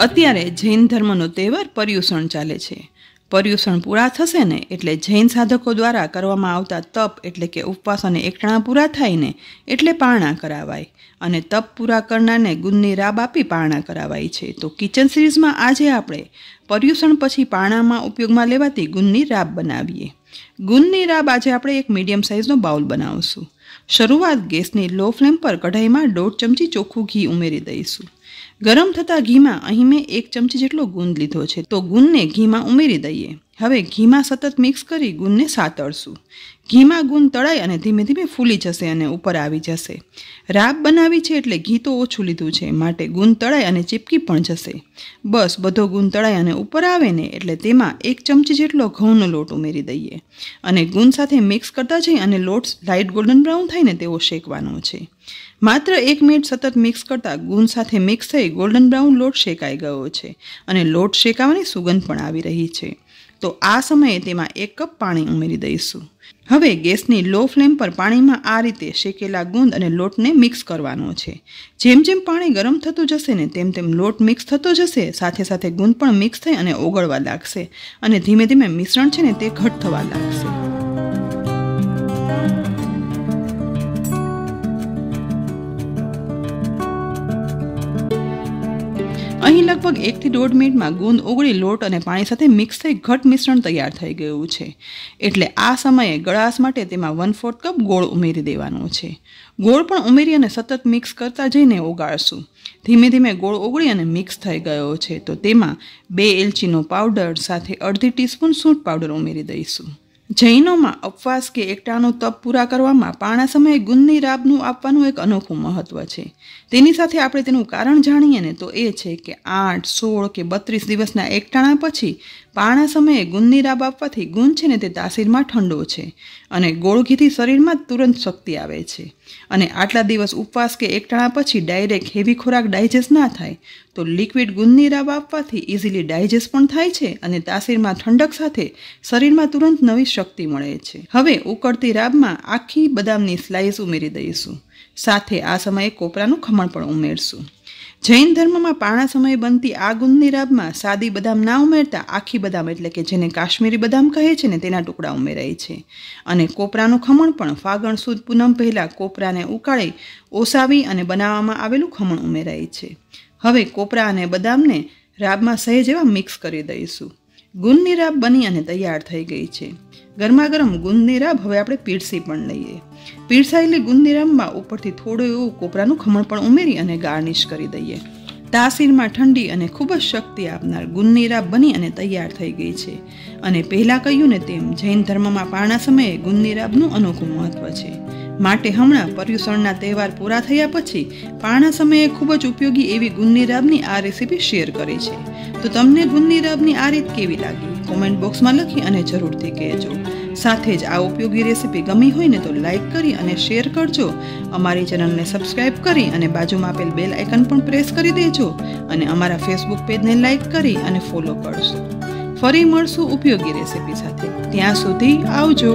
અત્યારે જૈન ધર્મનો તહેવાર પર્યુષણ ચાલે છે। પર્યુષણ પૂરા થશે ને એટલે જૈન સાધકો દ્વારા કરવામાં આવતા તપ એટલે કે ઉપવાસ અને એકટાણા પૂરા થાય ને એટલે પારણા કરાવાય અને તપ પૂરા કરનારને ગુણની રાબ આપી પારણા કરાવાય છે। તો કિચન સિરીઝમાં આજે આપણે પર્યુષણ પછી પારણામાં ઉપયોગમાં લેવાતી ગુણની રાબ બનાવીએ। ગુણની રાબ આજે આપણે એક મીડિયમ સાઇઝનો બાઉલ બનાવશું। શરૂઆત ગેસની લો ફ્લેમ પર કઢાઈમાં 1.5 ચમચી ચોખ્ખું ઘી ઉમેરી દઈશું। ગરમ થતા ઘીમાં અહીં મેં 1 ચમચી જેટલો ગુંદ લીધો છે, તો ગુંદને ઘીમાં ઉમેરી દઈએ। હવે ઘીમાં સતત મિક્સ કરી ગુંદને સાતળશું। ઘીમાં ગુંદ તળાય અને ધીમે ધીમે ફૂલી જશે અને ઉપર આવી જશે। રાબ બનાવી છે એટલે ઘી તો ઓછું લીધું છે, માટે ગુંદ તળાય અને ચીપકી પણ જશે। બસ બધો ગુંદ તળાય અને ઉપર આવે ને એટલે તેમાં 1 ચમચી જેટલો ઘઉંનો લોટ ઉમેરી દઈએ અને ગુંદ સાથે મિક્સ કરતા જઈ અને લોટ લાઇટ ગોલ્ડન બ્રાઉન થાય ને તેવો શેકવાનો છે। માત્ર 1 મિનિટ સતત મિક્સ કરતા ગુંદ સાથે મિક્સ થઈ ગોલ્ડન બ્રાઉન લોટ શેકાઈ ગયો છે અને લોટ શેકાવાની સુગંધ પણ આવી રહી છે। તો આ સમયે તેમાં 1 કપ પાણી ઉમેરી દઈશું। હવે ગેસની લો ફ્લેમ પર પાણીમાં આ રીતે શેકેલા ગુંદ અને લોટને મિક્સ કરવાનો છે। જેમ જેમ પાણી ગરમ થતું જશે ને તેમ તેમ લોટ મિક્સ થતો જશે, સાથે સાથે ગુંદ પણ મિક્સ થઈ અને ઓગળવા લાગશે અને ધીમે ધીમે મિશ્રણ છે ને તે ઘટ થવા લાગશે। અહીં લગભગ 1 થી 1.5 મિનિટમાં ગુંદ ઓગળી લોટ અને પાણી સાથે મિક્સ થઈ ઘટ મિશ્રણ તૈયાર થઈ ગયું છે। એટલે આ સમયે ગળાશ માટે તેમાં 1/4 કપ ગોળ ઉમેરી દેવાનો છે। ગોળ પણ ઉમેરી અને સતત મિક્સ કરતા જઈને ઓગાળશું। ધીમે ધીમે ગોળ ઓગળી અને મિક્સ થઈ ગયો છે તો તેમાં 2 એલચીનો પાવડર સાથે અડધી ટીસ્પૂન સૂંઠ પાવડર ઉમેરી દઈશું। જૈનોમાં ઉપવાસ કે એકટાણાનું તપ પૂરા કરવામાં પારણા સમયે ગુણની રાબનું આપવાનું એક અનોખું મહત્વ છે। તેની સાથે આપણે તેનું કારણ જાણીએ ને તો એ છે કે 8, 16 કે 32 દિવસના એકટાણા પછી પારણા સમયે ગુણની રાબ આપવાથી ગુણ છે ને તે તાસીરમાં ઠંડો છે અને ગોળ ઘીથી શરીરમાં તુરંત શક્તિ આવે છે અને આટલા દિવસ ઉપવાસ કે એકટાણા પછી ડાયરેક્ટ હેવી ખોરાક ડાયજેસ્ટ ના થાય તો લિક્વિડ ગુણની રાબ આપવાથી ઇઝીલી ડાયજેસ્ટ પણ થાય છે અને તાસીરમાં ઠંડક સાથે શરીરમાં તુરંત નવી શક્તિ મળે છે। હવે ઉકળતી રાબમાં આખી બદામની સ્લાઇસ ઉમેરી દઈશું, સાથે આ સમયે કોપરાનું ખમણ પણ ઉમેરશું। જૈન ધર્મમાં પારણા સમયે બનતી આ ગુંદની રાબમાં સાદી બદામ ના ઉમેરતા આખી બદામ એટલે કે જેને કાશ્મીરી બદામ કહે છે ને તેના ટુકડા ઉમેરાય છે અને કોપરાનું ખમણ પણ ફાગણ સુદ પૂનમ પહેલાં કોપરાને ઉકાળી ઓસાવી અને બનાવવામાં આવેલું ખમણ ઉમેરાય છે। હવે કોપરા અને બદામને રાબમાં સહેજ એવા મિક્સ કરી દઈશું। ગુંદની રાબ બની અને તૈયાર થઈ ગઈ છે। ગરમા ગરમ ગુંદની રાબ હવે આપણે પીરસી પણ લઈએ। પીરસાયેલી ગુંદની રાબમાં ઉપરથી થોડું એવું કોપરાનું ખમણ પણ ઉમેરી અને ગાર્નિશ કરી દઈએ। તાસીરમાં ઠંડી અને ખૂબ જ શક્તિ આપનાર ગુંદની રાબ બની અને તૈયાર થઈ ગઈ છે અને પહેલાં કહ્યું ને તેમ જૈન ધર્મમાં પારણા સમયે ગુંદની રાબનું અનોખું મહત્વ છે, માટે હમણાં પર્યુષણના તહેવાર પૂરા થયા પછી પારણા સમયે ખૂબ જ ઉપયોગી એવી ગુંદની રાબની આ રેસીપી શેર કરી છે। તો તમને ગુંદની રાબની આ રીત કેવી લાગી કોમેન્ટ બોક્સમાં લખી અને જરૂરથી કહેજો। સાથે જ આ ઉપયોગી રેસીપી ગમી હોય ને તો લાઈક કરી અને શેર કરજો। અમારી ચેનલને સબસ્ક્રાઈબ કરી અને બાજુમાં આપેલ બેલ આઇકન પણ પ્રેસ કરી દેજો અને અમારા ફેસબુક પેજને લાઈક કરી અને ફોલો કરજો। ફરી મળશું ઉપયોગી રેસીપી સાથે, ત્યાં સુધી આવજો।